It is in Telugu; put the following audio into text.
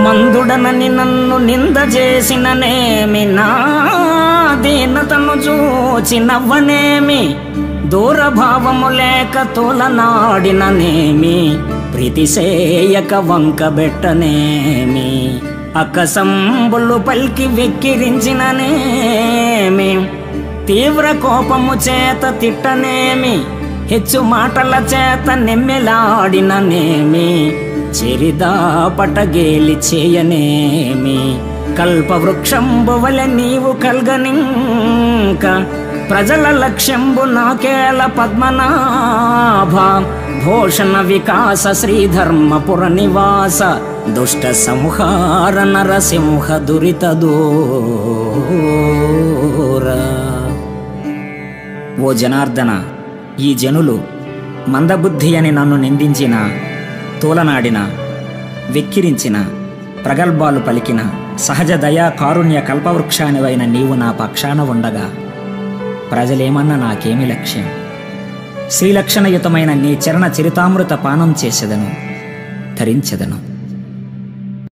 మందుడనని నన్ను నింద చేసిననేమి, నా దీనతను చూచి నవ్వనేమి, దూరభావము లేక తోలనాడిననేమి, ప్రీతిసేయక వంకబెట్టనేమి, అక్కసంబులు పల్కి వెక్కిరించిననేమి, తీవ్ర కోపము చేత తిట్టనేమి, హెచ్చు మాటల చేత నెమ్మెలాడిననేమి, చెరిదా పటగేలి చేయనేమి, కల్పవృక్షంబు వలె నీవు కల్గనింక, ప్రజల లక్ష్యంబు నాకేల పద్మనాభ, భూషణ వికాస శ్రీధర్మపుర నివాస, దుష్ట సంహార నరసింహ దురిత దూర. ఓ జనార్దన, ఈ జనులు మందబుద్ధి అని నన్ను నిందించిన, తోలనాడిన, వెక్కిరించిన, ప్రగల్భాలు పలికిన సహజ దయా కారుణ్య కల్పవృక్షానివైన నీవు నా పక్షాన ఉండగా ప్రజలేమన్నా నాకేమి లక్ష్యం? శ్రీలక్షణయుతమైన నీ చరణ చరితామృత పానం చేసేదను, ధరించెదను.